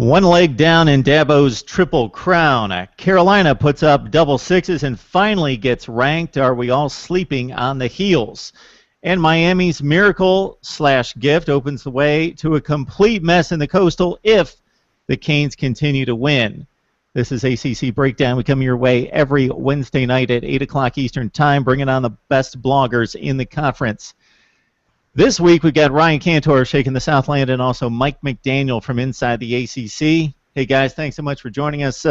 One leg down in Dabo's Triple Crown. Carolina puts up double sixes and finally gets ranked. Are we all sleeping on the heels? And Miami's miracle/gift opens the way to a complete mess in the Coastal if the Canes continue to win. This is ACC Breakdown. We come your way every Wednesday night at 8 o'clock Eastern Time, bringing on the best bloggers in the conference. This week, we've got Ryan Cantor shaking the Southland and also Mike McDaniel from inside the ACC. Hey, guys, thanks so much for joining us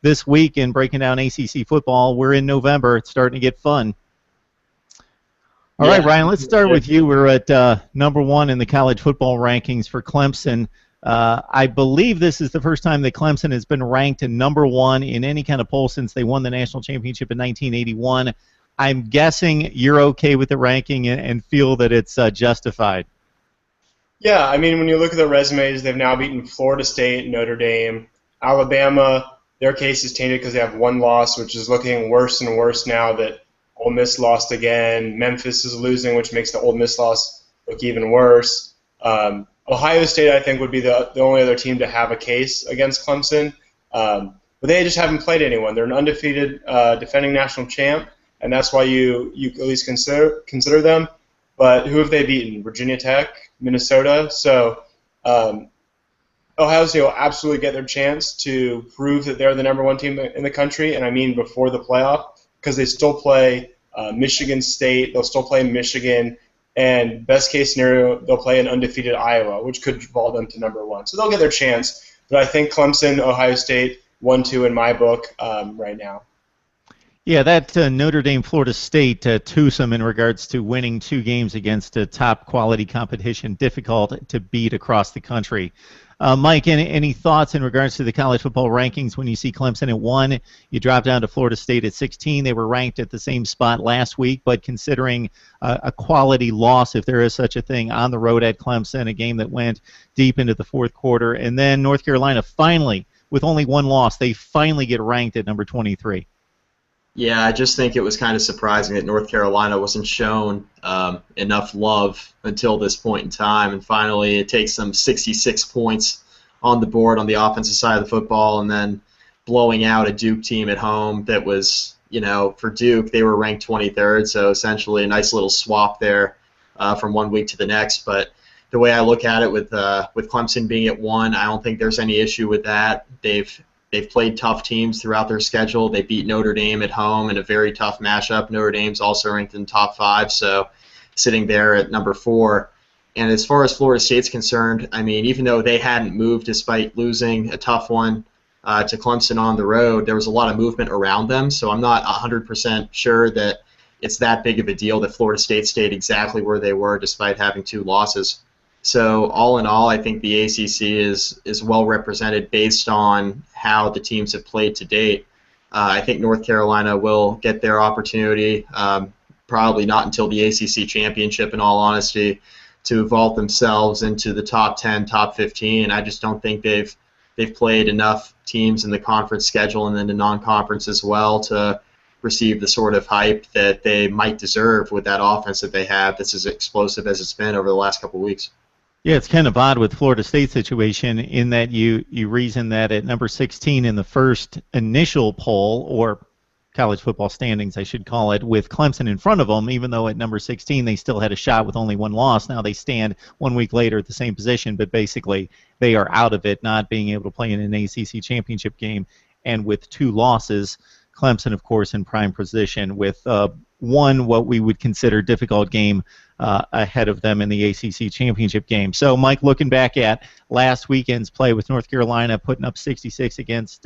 this week and breaking down ACC football. We're in November. It's starting to get fun. All right, Ryan, let's start with you. We're at number one in the college football rankings for Clemson. I believe this is the first time that Clemson has been ranked number one in any kind of poll since they won the national championship in 1981. I'm guessing you're okay with the ranking and feel that it's justified. Yeah, I mean, when you look at the resumes, they've now beaten Florida State, Notre Dame, Alabama. Their case is tainted because they have one loss, which is looking worse and worse now that Ole Miss lost again. Memphis is losing, which makes the Ole Miss loss look even worse. Ohio State, I think, would be the only other team to have a case against Clemson. But they just haven't played anyone. They're an undefeated defending national champ. And that's why you at least consider them. But who have they beaten? Virginia Tech, Minnesota. So Ohio State will absolutely get their chance to prove that they're the number one team in the country, and I mean before the playoff, because they still play Michigan State, they'll still play Michigan, and best case scenario, they'll play an undefeated Iowa, which could vault them to number one. So they'll get their chance. But I think Clemson, Ohio State, 1-2 in my book right now. Yeah, that Notre Dame Florida State twosome in regards to winning two games against a top quality competition, difficult to beat across the country. Mike, any thoughts in regards to the college football rankings when you see Clemson at 1? You drop down to Florida State at 16. They were ranked at the same spot last week, but considering a quality loss, if there is such a thing, on the road at Clemson, a game that went deep into the fourth quarter, and then North Carolina finally, with only one loss, they finally get ranked at number 23. Yeah, I just think it was kind of surprising that North Carolina wasn't shown enough love until this point in time, and finally it takes them 66 points on the board on the offensive side of the football, and then blowing out a Duke team at home that was, for Duke, they were ranked 23rd, so essentially a nice little swap there from one week to the next. But the way I look at it with Clemson being at 1, I don't think there's any issue with that. They've played tough teams throughout their schedule. They beat Notre Dame at home in a very tough matchup. Notre Dame's also ranked in the top 5, so sitting there at number 4. And as far as Florida State's concerned, I mean, even though they hadn't moved despite losing a tough one to Clemson on the road, there was a lot of movement around them, so I'm not 100% sure that it's that big of a deal that Florida State stayed exactly where they were despite having 2 losses. So all in all, I think the ACC is well represented based on how the teams have played to date. I think North Carolina will get their opportunity, probably not until the ACC championship, in all honesty, to vault themselves into the top 10, top 15. I just don't think they've played enough teams in the conference schedule and then the non-conference as well to receive the sort of hype that they might deserve with that offense that they have that's as explosive as it's been over the last couple of weeks. Yeah, it's kind of odd with Florida State's situation in that you reason that at number 16 in the first initial poll, or college football standings I should call it, with Clemson in front of them, even though at number 16 they still had a shot with only one loss. Now they stand 1 week later at the same position, but basically they are out of it, not being able to play in an ACC championship game. And with 2 losses, Clemson, of course, in prime position with one what we would consider difficult game ahead of them in the ACC championship game. So, Mike, looking back at last weekend's play with North Carolina putting up 66 against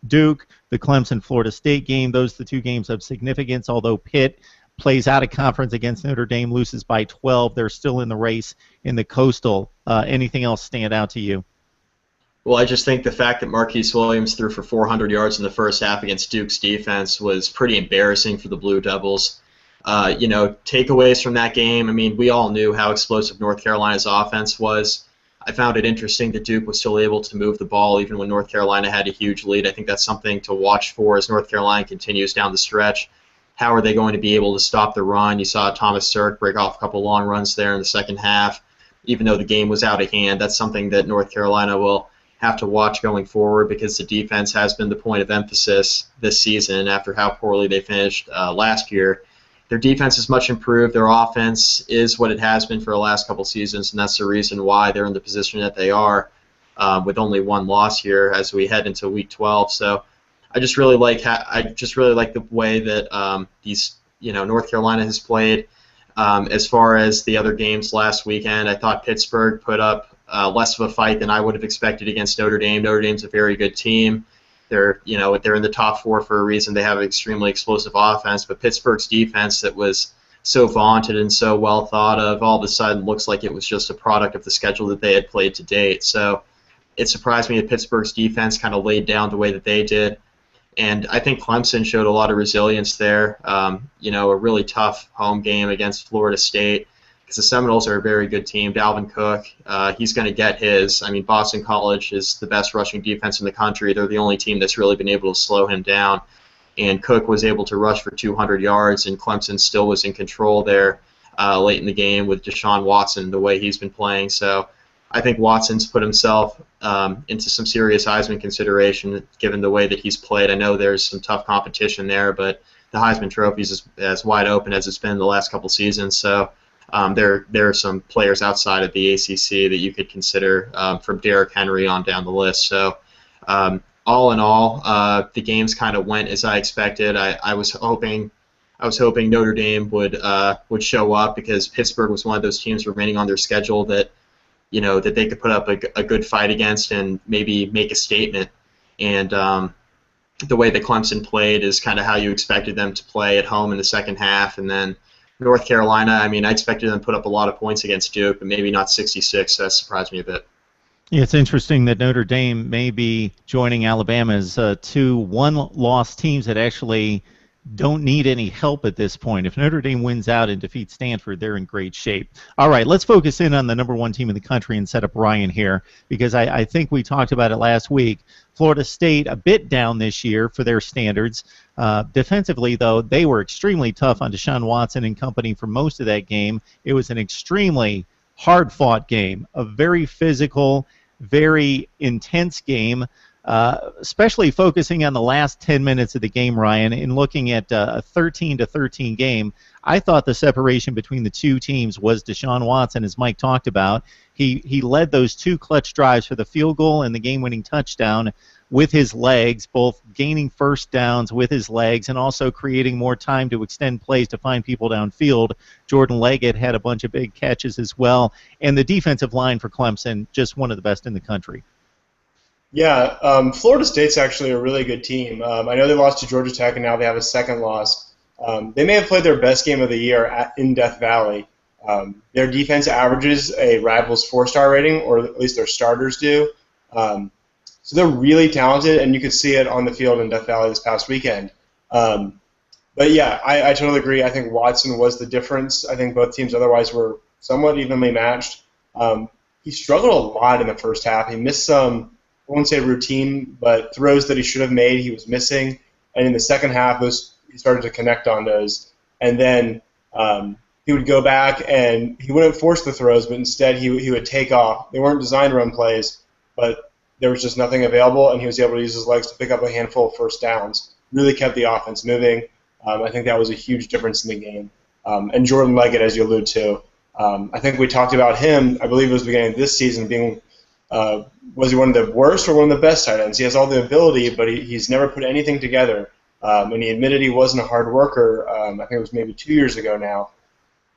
Duke, the Clemson-Florida State game, those are the 2 games of significance, although Pitt plays out of conference against Notre Dame, loses by 12. They're still in the race in the Coastal. Anything else stand out to you? Well, I just think the fact that Marquise Williams threw for 400 yards in the first half against Duke's defense was pretty embarrassing for the Blue Devils. Takeaways from that game, I mean, we all knew how explosive North Carolina's offense was. I found it interesting that Duke was still able to move the ball even when North Carolina had a huge lead. I think that's something to watch for as North Carolina continues down the stretch. How are they going to be able to stop the run? You saw Thomas Sirk break off a couple long runs there in the second half. Even though the game was out of hand, that's something that North Carolina will have to watch going forward because the defense has been the point of emphasis this season after how poorly they finished last year. Their defense is much improved. Their offense is what it has been for the last couple seasons, and that's the reason why they're in the position that they are with only one loss here as we head into Week 12. So I just really like the way that North Carolina has played. As far as the other games last weekend, I thought Pittsburgh put up less of a fight than I would have expected against Notre Dame. Notre Dame's a very good team. They're in the top 4 for a reason. They have an extremely explosive offense, but Pittsburgh's defense that was so vaunted and so well thought of all of a sudden looks like it was just a product of the schedule that they had played to date. So it surprised me that Pittsburgh's defense kind of laid down the way that they did. And I think Clemson showed a lot of resilience there. A really tough home game against Florida State because the Seminoles are a very good team. Dalvin Cook, he's going to get his. I mean, Boston College is the best rushing defense in the country. They're the only team that's really been able to slow him down. And Cook was able to rush for 200 yards, and Clemson still was in control there late in the game with Deshaun Watson, the way he's been playing. So I think Watson's put himself into some serious Heisman consideration given the way that he's played. I know there's some tough competition there, but the Heisman Trophy is as wide open as it's been the last couple seasons. So there are some players outside of the ACC that you could consider from Derrick Henry on down the list. So all in all, the games kind of went as I expected. I was hoping Notre Dame would show up because Pittsburgh was one of those teams remaining on their schedule that that they could put up a good fight against and maybe make a statement. And the way that Clemson played is kind of how you expected them to play at home in the second half. And then North Carolina, I mean, I expected them to put up a lot of points against Duke, but maybe not 66. So that surprised me a bit. Yeah, it's interesting that Notre Dame may be joining Alabama's 2 one-loss teams that actually don't need any help at this point. If Notre Dame wins out and defeats Stanford, they're in great shape. All right, let's focus in on the number 1 team in the country and set up Ryan here because I think we talked about it last week. Florida State, a bit down this year for their standards. Defensively, though, they were extremely tough on Deshaun Watson and company for most of that game. It was an extremely hard-fought game, a very physical, very intense game. Especially focusing on the last 10 minutes of the game, Ryan, and looking at a 13-13 game, I thought the separation between the two teams was Deshaun Watson, as Mike talked about. He led those 2 clutch drives for the field goal and the game-winning touchdown with his legs, both gaining first downs with his legs and also creating more time to extend plays to find people downfield. Jordan Leggett had a bunch of big catches as well. And the defensive line for Clemson, just one of the best in the country. Yeah, Florida State's actually a really good team. I know they lost to Georgia Tech, and now they have a second loss. They may have played their best game of the year in Death Valley. Their defense averages a Rivals 4-star rating, or at least their starters do. So they're really talented, and you could see it on the field in Death Valley this past weekend. But yeah, I totally agree. I think Watson was the difference. I think both teams otherwise were somewhat evenly matched. He struggled a lot in the first half. He missed some, I won't say routine, but throws that he should have made, he was missing. And in the second half, he started to connect on those. And then he would go back and he wouldn't force the throws, but instead he would take off. They weren't designed to run plays, but there was just nothing available, and he was able to use his legs to pick up a handful of first downs. Really kept the offense moving. I think that was a huge difference in the game. And Jordan Leggett, as you allude to, I think we talked about him, I believe it was the beginning of this season, being was he one of the worst or one of the best tight ends? He has all the ability, but he's never put anything together. And he admitted he wasn't a hard worker, I think it was maybe 2 years ago now.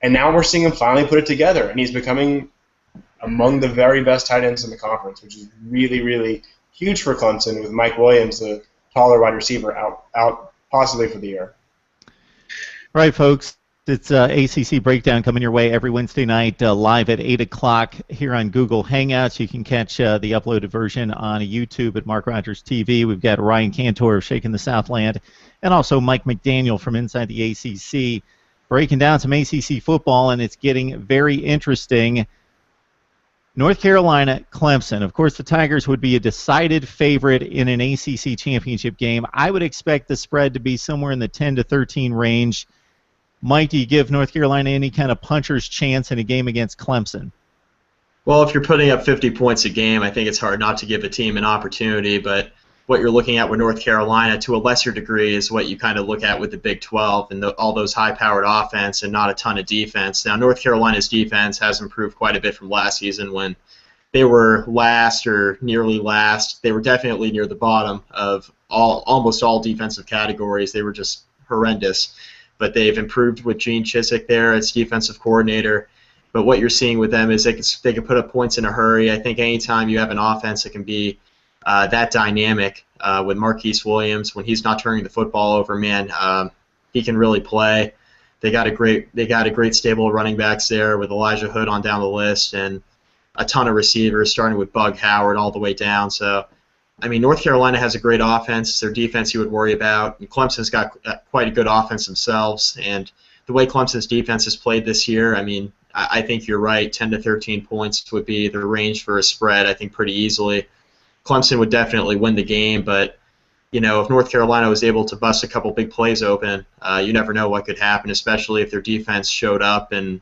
And now we're seeing him finally put it together, and he's becoming among the very best tight ends in the conference, which is really, really huge for Clemson with Mike Williams, the taller wide receiver, out possibly for the year. All right, folks. It's ACC Breakdown coming your way every Wednesday night live at 8 o'clock here on Google Hangouts. You can catch the uploaded version on YouTube at Mark Rogers TV. We've got Ryan Cantor of Shaking the Southland and also Mike McDaniel from Inside the ACC breaking down some ACC football, and it's getting very interesting. North Carolina, Clemson. Of course, the Tigers would be a decided favorite in an ACC championship game. I would expect the spread to be somewhere in the 10-13 range. Mike, do you give North Carolina any kind of puncher's chance in a game against Clemson? Well, if you're putting up 50 points a game, I think it's hard not to give a team an opportunity, but what you're looking at with North Carolina to a lesser degree is what you kind of look at with the Big 12 and all those high-powered offense and not a ton of defense. Now, North Carolina's defense has improved quite a bit from last season when they were last or nearly last. They were definitely near the bottom of almost all defensive categories. They were just horrendous. But they've improved with Gene Chizik there as defensive coordinator. But what you're seeing with them is they can put up points in a hurry. I think anytime you have an offense that can be that dynamic with Marquise Williams, when he's not turning the football over, man, he can really play. They got a great stable of running backs there with Elijah Hood on down the list and a ton of receivers, starting with Bug Howard all the way down. So, I mean, North Carolina has a great offense. It's their defense you would worry about. And Clemson's got quite a good offense themselves. And the way Clemson's defense has played this year, I mean, I think you're right. 10 to 13 points would be the range for a spread, I think, pretty easily. Clemson would definitely win the game, but, you know, if North Carolina was able to bust a couple big plays open, you never know what could happen, especially if their defense showed up and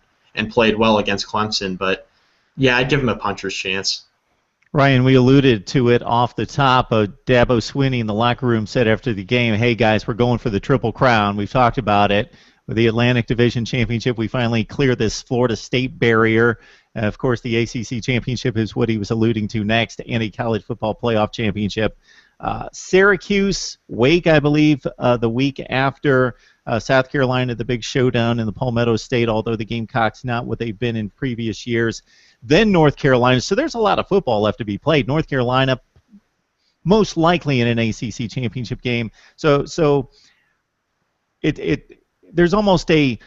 played well against Clemson. But, yeah, I'd give them a puncher's chance. Ryan, we alluded to it off the top. Dabo Swinney in the locker room said after the game, hey, guys, we're going for the Triple Crown. We've talked about it. With the Atlantic Division Championship, we finally cleared this Florida State barrier. Of course, the ACC Championship is what he was alluding to next, and a College Football Playoff Championship. Syracuse, Wake, I believe, the week after South Carolina, the big showdown in the Palmetto State, although the Gamecocks not what they've been in previous years. Then North Carolina. So there's a lot of football left to be played. North Carolina, most likely in an ACC Championship game. So there's almost a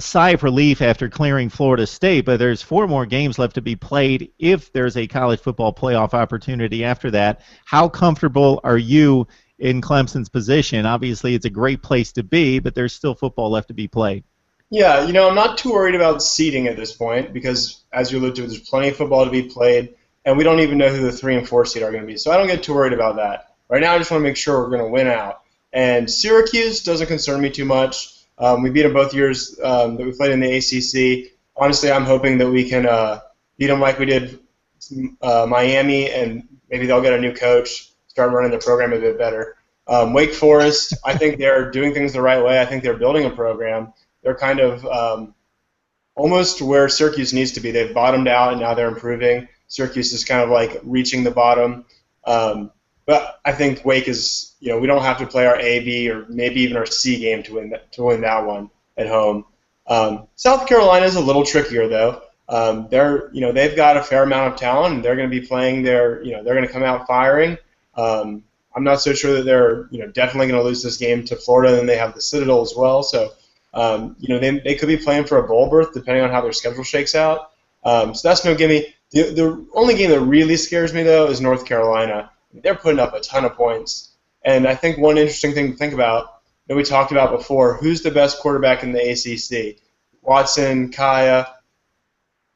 sigh of relief after clearing Florida State, but there's 4 more games left to be played if there's a college football playoff opportunity after that. How comfortable are you in Clemson's position? Obviously, it's a great place to be, but there's still football left to be played. Yeah, you know, I'm not too worried about seeding at this point because, as you alluded to, there's plenty of football to be played, and we don't even know who the 3 and 4 seed are going to be. So I don't get too worried about that. Right now, I just want to make sure we're going to win out. And Syracuse doesn't concern me too much. We beat them both years that we played in the ACC. Honestly, I'm hoping that we can beat them like we did Miami, and maybe they'll get a new coach, start running the program a bit better. Wake Forest, I think they're doing things the right way. I think they're building a program. They're kind of almost where Syracuse needs to be. They've bottomed out, and now they're improving. Syracuse is kind of like reaching the bottom. But I think Wake is, you know, we don't have to play our A, B, or maybe even our C game to win that one at home. South Carolina is a little trickier though. They've got a fair amount of talent, and they're going to be playing they're going to come out firing. I'm not so sure that they're, definitely going to lose this game to Florida, and they have the Citadel as well. So, they could be playing for a bowl berth depending on how their schedule shakes out. So that's no gimme. The only game that really scares me though is North Carolina. They're putting up a ton of points. And I think one interesting thing to think about that we talked about before, who's the best quarterback in the ACC? Watson, Kaya.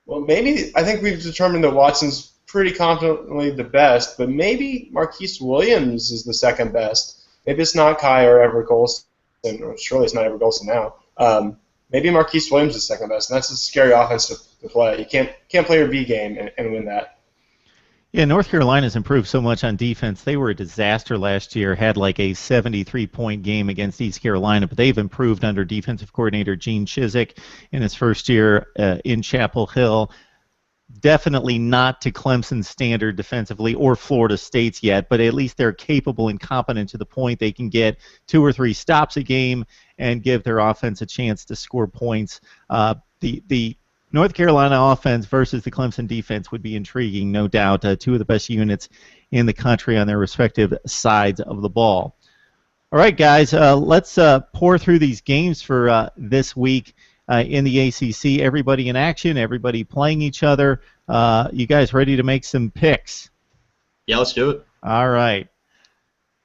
Well, maybe I think we've determined that Watson's pretty confidently the best, but maybe Marquise Williams is the second best. Maybe it's not Kaya or Everett Golson. Or surely it's not Everett Golson now. Maybe Marquise Williams is second best, and that's a scary offense to play. You can't play your B game and win that. Yeah, North Carolina's improved so much on defense. They were a disaster last year, had like a 73-point game against East Carolina, but they've improved under defensive coordinator Gene Chizik in his first year in Chapel Hill. Definitely not to Clemson's standard defensively or Florida State's yet, but at least they're capable and competent to the point they can get 2 or 3 stops a game and give their offense a chance to score points. The North Carolina offense versus the Clemson defense would be intriguing, no doubt. 2 of the best units in the country on their respective sides of the ball. All right, guys, let's pour through these games for this week in the ACC. Everybody in action, everybody playing each other. You guys ready to make some picks? Yeah, let's do it. All right.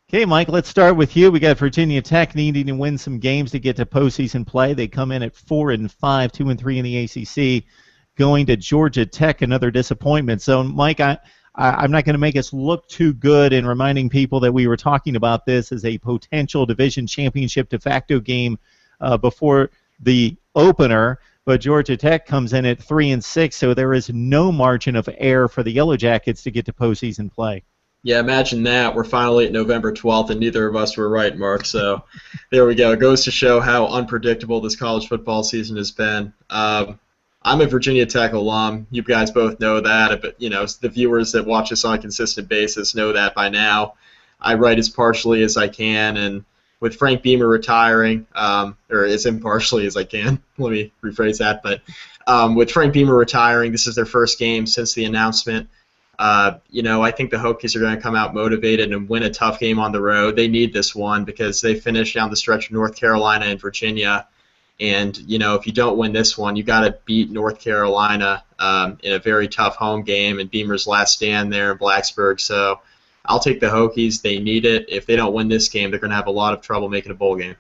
Okay, Mike, let's start with you. We got Virginia Tech needing to win some games to get to postseason play. They come in at 4-5, 2-3 in the ACC, going to Georgia Tech, another disappointment. So, Mike, I'm not going to make us look too good in reminding people that we were talking about this as a potential division championship de facto game before the opener. but Georgia Tech comes in at 3-6, so there is no margin of error for the Yellow Jackets to get to postseason play. Yeah, imagine that. We're finally at November 12th, and neither of us were right, Mark. So there we go. It goes to show how unpredictable this college football season has been. I'm a Virginia Tech alum. You guys both know that, but the viewers that watch us on a consistent basis know that by now. I write as partially as I can, and with Frank Beamer retiring, or as impartially as I can, let me rephrase that, but with Frank Beamer retiring, this is their first game since the announcement. I think the Hokies are going to come out motivated and win a tough game on the road. They need this one because they finished down the stretch of North Carolina and Virginia. And, if you don't win this one, you got to beat North Carolina in a very tough home game and Beamer's last stand there in Blacksburg. So I'll take the Hokies. They need it. If they don't win this game, they're going to have a lot of trouble making a bowl game.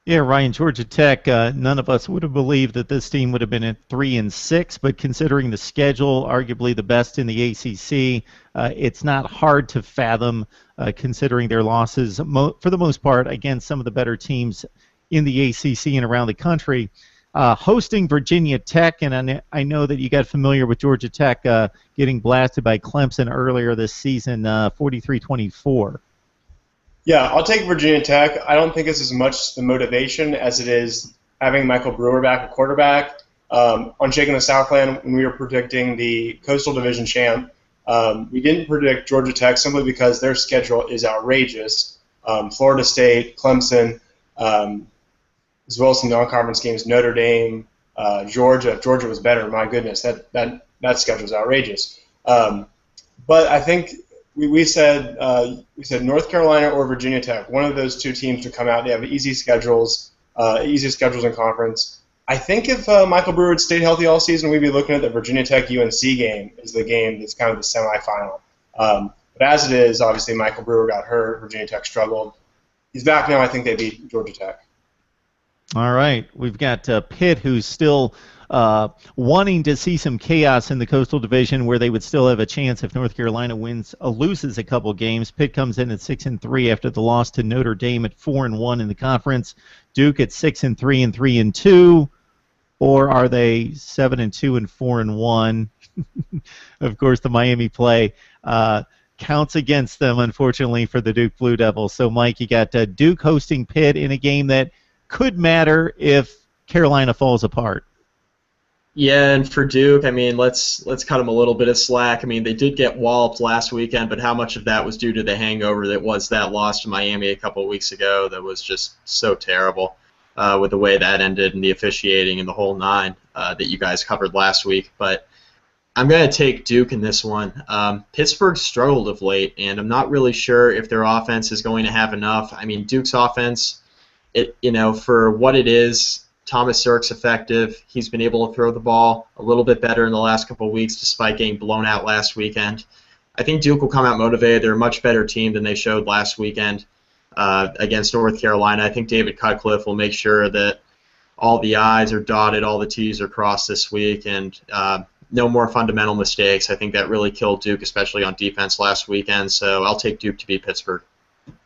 Yeah, Ryan, Georgia Tech, none of us would have believed that this team would have been at 3-6, but considering the schedule, arguably the best in the ACC, it's not hard to fathom considering their losses, for the most part, against some of the better teams in the ACC and around the country. Hosting Virginia Tech, and I know that you got familiar with Georgia Tech getting blasted by Clemson earlier this season, 43-24. Yeah, I'll take Virginia Tech. I don't think it's as much the motivation as it is having Michael Brewer back at quarterback. On Shaking the Southland, when we were predicting the Coastal Division champ, we didn't predict Georgia Tech simply because their schedule is outrageous. Florida State, Clemson, as well as some non-conference games, Notre Dame, Georgia. If Georgia was better, my goodness, that schedule is outrageous. But I think we said North Carolina or Virginia Tech, one of those two teams to come out. They have easy schedules in conference. I think if Michael Brewer had stayed healthy all season, we'd be looking at the Virginia Tech UNC game as the game that's kind of the semifinal. But as it is, obviously Michael Brewer got hurt. Virginia Tech struggled. He's back now. I think they beat Georgia Tech. All right. We've got Pitt, who's still wanting to see some chaos in the Coastal Division where they would still have a chance if North Carolina loses a couple games. Pitt comes in at 6-3 after the loss to Notre Dame at 4-1 in the conference. Duke at 6-3 and 3-2. Or are they 7-2 and 4-1? Of course, the Miami play counts against them, unfortunately, for the Duke Blue Devils. So, Mike, you got Duke hosting Pitt in a game that could matter if Carolina falls apart. Yeah, and for Duke, I mean, let's cut them a little bit of slack. I mean, they did get walloped last weekend, but how much of that was due to the hangover that was that loss to Miami a couple of weeks ago that was just so terrible with the way that ended and the officiating and the whole nine that you guys covered last week. But I'm going to take Duke in this one. Pittsburgh struggled of late, and I'm not really sure if their offense is going to have enough. I mean, Duke's offense, for what it is, Thomas Sirk's effective. He's been able to throw the ball a little bit better in the last couple of weeks despite getting blown out last weekend. I think Duke will come out motivated. They're a much better team than they showed last weekend against North Carolina. I think David Cutcliffe will make sure that all the I's are dotted, all the T's are crossed this week, and no more fundamental mistakes. I think that really killed Duke, especially on defense last weekend. So I'll take Duke to beat Pittsburgh.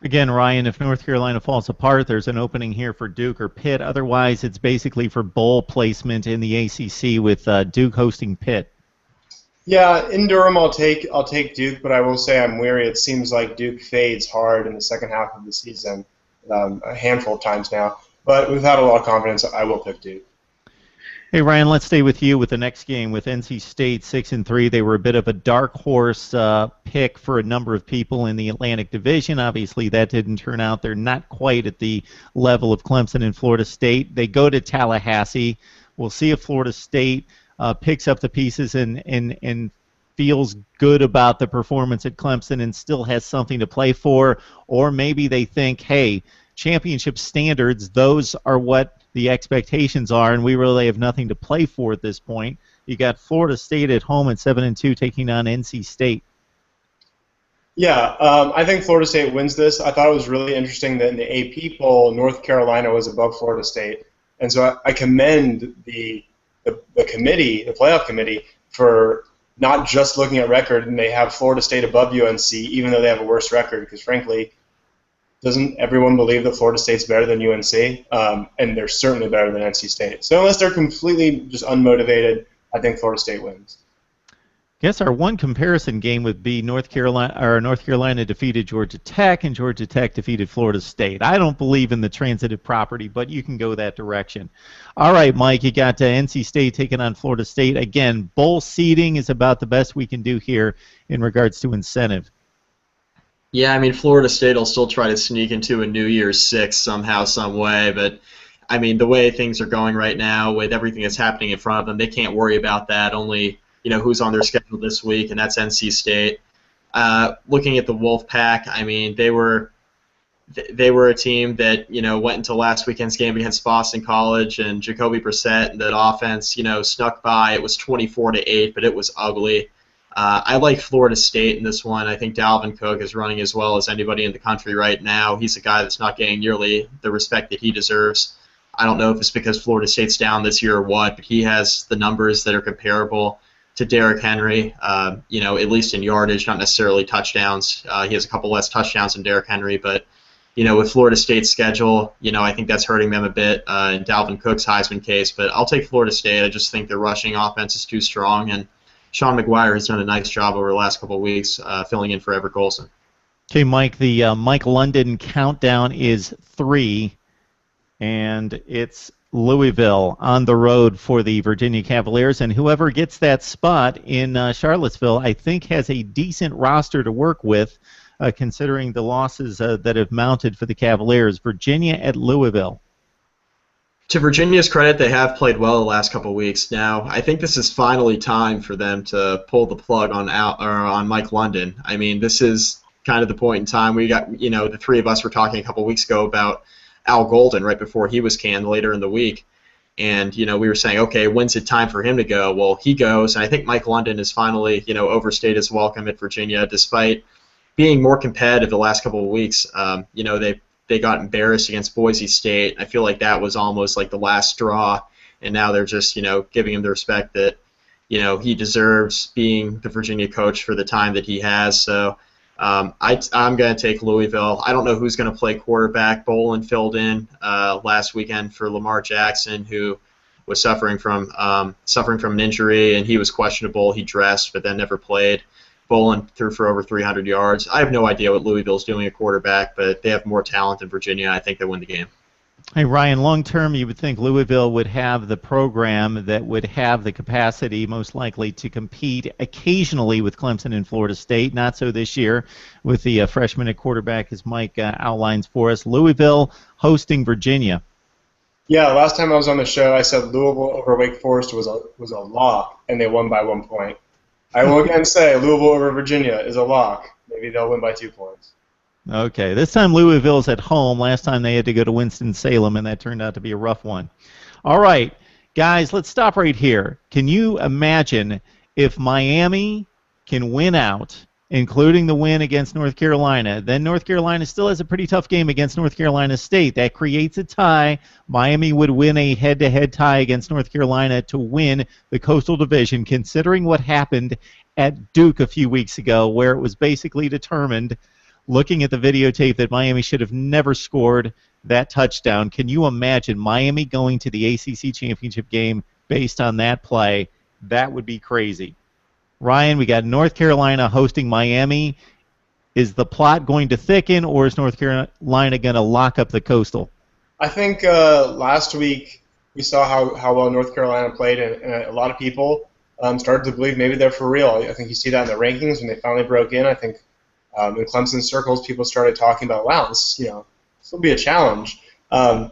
Again, Ryan, if North Carolina falls apart, there's an opening here for Duke or Pitt. Otherwise, it's basically for bowl placement in the ACC with Duke hosting Pitt. Yeah, in Durham, I'll take Duke, but I will say I'm weary. It seems like Duke fades hard in the second half of the season, a handful of times now. But without a lot of confidence, I will pick Duke. Hey, Ryan, let's stay with you with the next game with NC State 6-3. They were a bit of a dark horse pick for a number of people in the Atlantic Division. Obviously, that didn't turn out. They're not quite at the level of Clemson and Florida State. They go to Tallahassee. We'll see if Florida State picks up the pieces and feels good about the performance at Clemson and still has something to play for. Or maybe they think, hey, championship standards, those are what the expectations are, and we really have nothing to play for at this point. You got Florida State at home at 7-2 taking on NC State. Yeah, I think Florida State wins this. I thought it was really interesting that in the AP poll, North Carolina was above Florida State, and so I commend the committee, the playoff committee, for not just looking at record and they have Florida State above UNC, even though they have a worse record, because frankly, doesn't everyone believe that Florida State's better than UNC? And they're certainly better than NC State. So unless they're completely just unmotivated, I think Florida State wins. Guess our one comparison game would be North Carolina defeated Georgia Tech, and Georgia Tech defeated Florida State. I don't believe in the transitive property, but you can go that direction. All right, Mike, you got NC State taking on Florida State. Again, bowl seeding is about the best we can do here in regards to incentive. Yeah, I mean, Florida State will still try to sneak into a New Year's Six somehow, some way, but I mean, the way things are going right now with everything that's happening in front of them, they can't worry about that. Only who's on their schedule this week, and that's NC State. Looking at the Wolfpack, I mean, they were a team that went into last weekend's game against Boston College, and Jacoby Brissett and that offense snuck by. It was 24-8, but it was ugly. I like Florida State in this one. I think Dalvin Cook is running as well as anybody in the country right now. He's a guy that's not getting nearly the respect that he deserves. I don't know if it's because Florida State's down this year or what, but he has the numbers that are comparable to Derrick Henry, at least in yardage, not necessarily touchdowns. He has a couple less touchdowns than Derrick Henry, but with Florida State's schedule, I think that's hurting them a bit in Dalvin Cook's Heisman case. But I'll take Florida State. I just think their rushing offense is too strong, and Sean McGuire has done a nice job over the last couple of weeks filling in for Everett Golson. Okay, Mike, the Mike London countdown is 3, and it's Louisville on the road for the Virginia Cavaliers, and whoever gets that spot in Charlottesville, I think, has a decent roster to work with, considering the losses that have mounted for the Cavaliers. Virginia at Louisville. To Virginia's credit, they have played well the last couple of weeks. Now, I think this is finally time for them to pull the plug on Mike London. I mean, this is kind of the point in time. We got, the three of us were talking a couple of weeks ago about Al Golden right before he was canned later in the week. And, we were saying, okay, when's it time for him to go? Well, he goes, and I think Mike London has finally, overstayed his welcome at Virginia, despite being more competitive the last couple of weeks. They got embarrassed against Boise State. I feel like that was almost like the last straw, and now they're just, giving him the respect that, he deserves being the Virginia coach for the time that he has. So I'm going to take Louisville. I don't know who's going to play quarterback. Bolin filled in last weekend for Lamar Jackson, who was suffering from an injury, and he was questionable. He dressed but then never played. Bolin threw for over 300 yards. I have no idea what Louisville's doing at quarterback, but they have more talent than Virginia. I think they win the game. Hey, Ryan, long term, you would think Louisville would have the program that would have the capacity, most likely, to compete occasionally with Clemson and Florida State. Not so this year with the freshman at quarterback, as Mike outlines for us. Louisville hosting Virginia. Yeah, last time I was on the show, I said Louisville over Wake Forest was a lock, and they won by 1 point. I will again say Louisville over Virginia is a lock. Maybe they'll win by 2 points. Okay, this time Louisville's at home. Last time they had to go to Winston-Salem, and that turned out to be a rough one. All right, guys, let's stop right here. Can you imagine if Miami can win out, including the win against North Carolina, then North Carolina still has a pretty tough game against North Carolina State. That creates a tie. Miami would win a head-to-head tie against North Carolina to win the Coastal Division, considering what happened at Duke a few weeks ago, where it was basically determined, looking at the videotape, that Miami should have never scored that touchdown. Can you imagine Miami going to the ACC championship game based on that play? That would be crazy. Ryan, we got North Carolina hosting Miami. Is the plot going to thicken, or is North Carolina going to lock up the Coastal? I think last week we saw how well North Carolina played, and a lot of people started to believe maybe they're for real. I think you see that in the rankings when they finally broke in. I think in Clemson circles, people started talking about, wow, this will be a challenge. I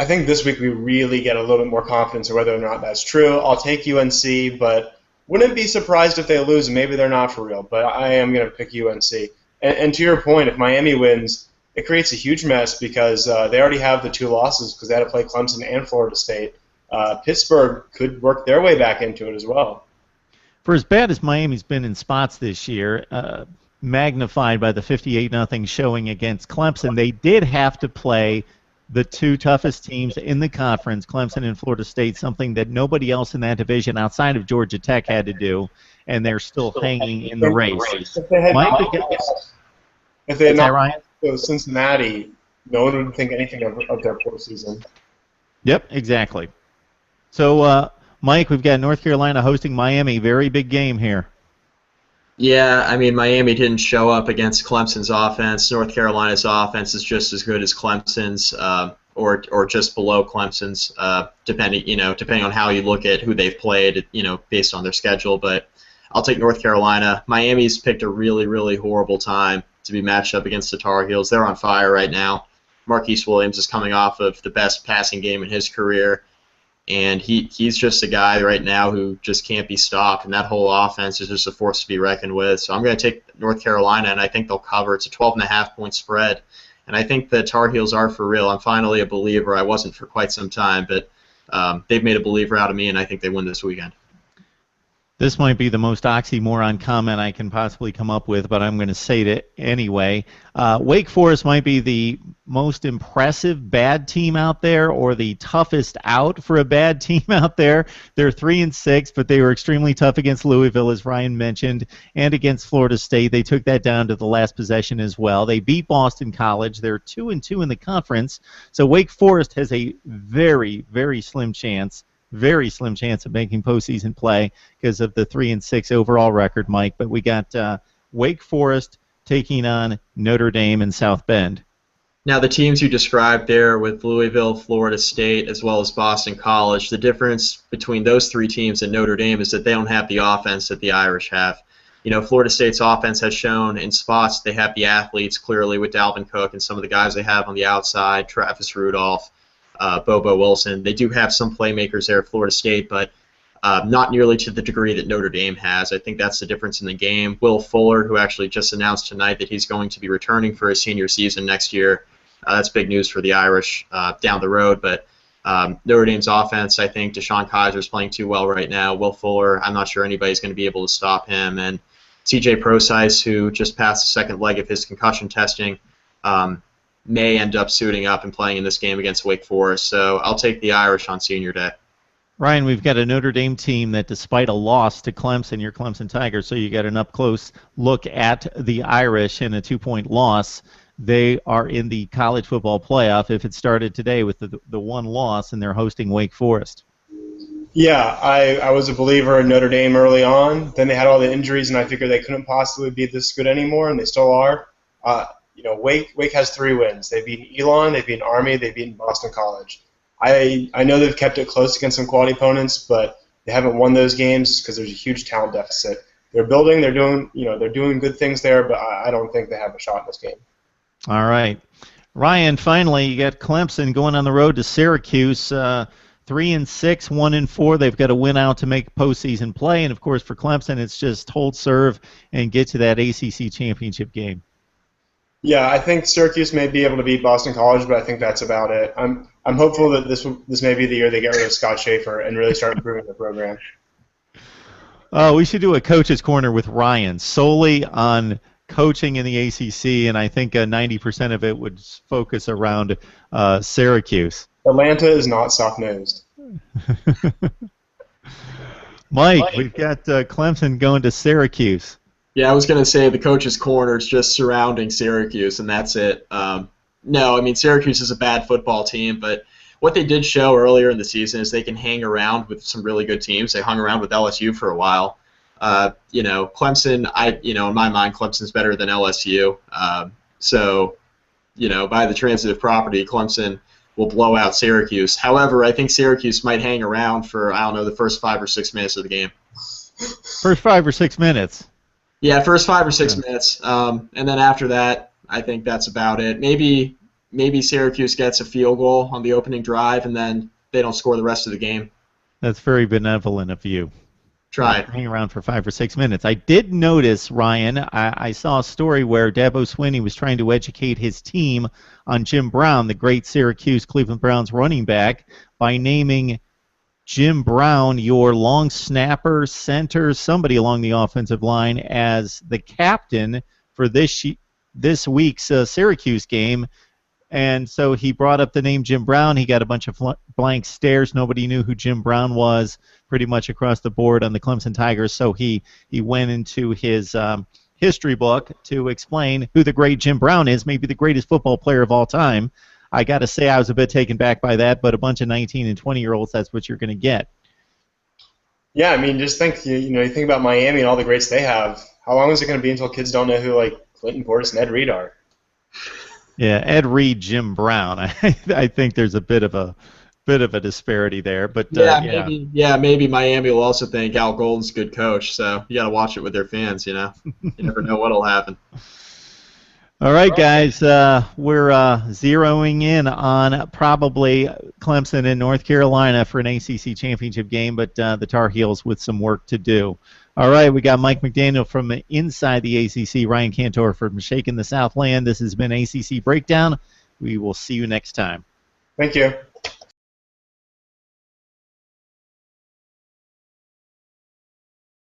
think this week we really get a little bit more confidence in whether or not that's true. I'll take UNC, but wouldn't be surprised if they lose. Maybe they're not for real, but I am going to pick UNC. And to your point, if Miami wins, it creates a huge mess because they already have the 2 losses because they had to play Clemson and Florida State. Pittsburgh could work their way back into it as well. For as bad as Miami's been in spots this year, magnified by the 58-0 showing against Clemson, they did have to play the 2 toughest teams in the conference, Clemson and Florida State, something that nobody else in that division outside of Georgia Tech had to do, and they're still hanging in the race. If they had So Cincinnati, no one would think anything of their postseason. Yep, exactly. So, Mike, we've got North Carolina hosting Miami. Very big game here. Yeah, I mean, Miami didn't show up against Clemson's offense. North Carolina's offense is just as good as Clemson's, or just below Clemson's, depending on how you look at who they've played, based on their schedule. But I'll take North Carolina. Miami's picked a really, really horrible time to be matched up against the Tar Heels. They're on fire right now. Marquise Williams is coming off of the best passing game in his career. And he's just a guy right now who just can't be stopped, and that whole offense is just a force to be reckoned with. So I'm going to take North Carolina, and I think they'll cover. It's a 12.5-point spread, and I think the Tar Heels are for real. I'm finally a believer. I wasn't for quite some time, but they've made a believer out of me, and I think they win this weekend. This might be the most oxymoron comment I can possibly come up with, but I'm going to say it anyway. Wake Forest might be the most impressive bad team out there, or the toughest out for a bad team out there. They're 3-6, but they were extremely tough against Louisville, as Ryan mentioned, and against Florida State. They took that down to the last possession as well. They beat Boston College. They're 2-2 in the conference. So Wake Forest has a very, very slim chance of making postseason play because of the 3-6 overall record, Mike. But we got Wake Forest taking on Notre Dame and South Bend. Now, the teams you described there with Louisville, Florida State, as well as Boston College, the difference between those three teams and Notre Dame is that they don't have the offense that the Irish have. Florida State's offense has shown in spots they have the athletes, clearly, with Dalvin Cook and some of the guys they have on the outside, Travis Rudolph, Bobo Wilson. They do have some playmakers there at Florida State, but not nearly to the degree that Notre Dame has. I think that's the difference in the game. Will Fuller, who actually just announced tonight that he's going to be returning for his senior season next year, that's big news for the Irish down the road. But Notre Dame's offense, I think Deshaun Kaiser's playing too well right now. Will Fuller, I'm not sure anybody's going to be able to stop him. And C.J. Prosise, who just passed the second leg of his concussion testing, may end up suiting up and playing in this game against Wake Forest. So I'll take the Irish on senior day. Ryan, we've got a Notre Dame team that, despite a loss to Clemson, your Clemson Tigers, so you got an up-close look at the Irish in a 2-point loss. They are in the college football playoff if it started today with the one loss, and they're hosting Wake Forest. Yeah, I was a believer in Notre Dame early on. Then they had all the injuries, and I figured they couldn't possibly be this good anymore, and they still are. Wake has 3 wins. They've beaten Elon, they've beaten Army, they've beaten Boston College. I know they've kept it close against some quality opponents, but they haven't won those games because there's a huge talent deficit. They're building, they're doing good things there, but I don't think they have a shot in this game. All right. Ryan, finally, you got Clemson going on the road to Syracuse, 3-6, 1-4. They've got to win out to make postseason play, and of course for Clemson, it's just hold serve and get to that ACC championship game. Yeah, I think Syracuse may be able to beat Boston College, but I think that's about it. I'm hopeful that this may be the year they get rid of Scott Schaefer and really start improving the program. Oh, we should do a coach's corner with Ryan solely on coaching in the ACC, and I think 90% of it would focus around Syracuse. Atlanta is not soft-nosed. Mike, we've got Clemson going to Syracuse. Yeah, I was going to say the coach's corner is just surrounding Syracuse, and that's it. No, I mean, Syracuse is a bad football team, but what they did show earlier in the season is they can hang around with some really good teams. They hung around with LSU for a while. Clemson, in my mind, Clemson's better than LSU. So, by the transitive property, Clemson will blow out Syracuse. However, I think Syracuse might hang around for, the first 5 or 6 minutes of the game. First 5 or 6 minutes? Yeah, first 5 or 6 minutes. And then after that, I think that's about it. Maybe Syracuse gets a field goal on the opening drive, and then they don't score the rest of the game. That's very benevolent of you. Try it. Hang around for 5 or 6 minutes. I did notice, Ryan, I saw a story where Dabo Swinney was trying to educate his team on Jim Brown, the great Syracuse Cleveland Browns running back, by naming Jim Brown, your long snapper, center, somebody along the offensive line, as the captain for this week's Syracuse game. And so he brought up the name Jim Brown. He got a bunch of blank stares. Nobody knew who Jim Brown was pretty much across the board on the Clemson Tigers. So he went into his history book to explain who the great Jim Brown is, maybe the greatest football player of all time. I got to say I was a bit taken back by that, but a bunch of 19 and 20-year-olds, that's what you're going to get. Yeah, I mean, just think, you think about Miami and all the greats they have. How long is it going to be until kids don't know who, like, Clinton Portis and Ed Reed are? Yeah, Ed Reed, Jim Brown. I think there's a bit of a disparity there, but maybe Miami will also think Al Golden's a good coach, so you got to watch it with their fans. You never know what'll happen. All right, guys, we're zeroing in on probably Clemson and North Carolina for an ACC championship game, but the Tar Heels with some work to do. All right, we got Mike McDaniel from inside the ACC, Ryan Cantor from Shaking the Southland. This has been ACC Breakdown. We will see you next time. Thank you.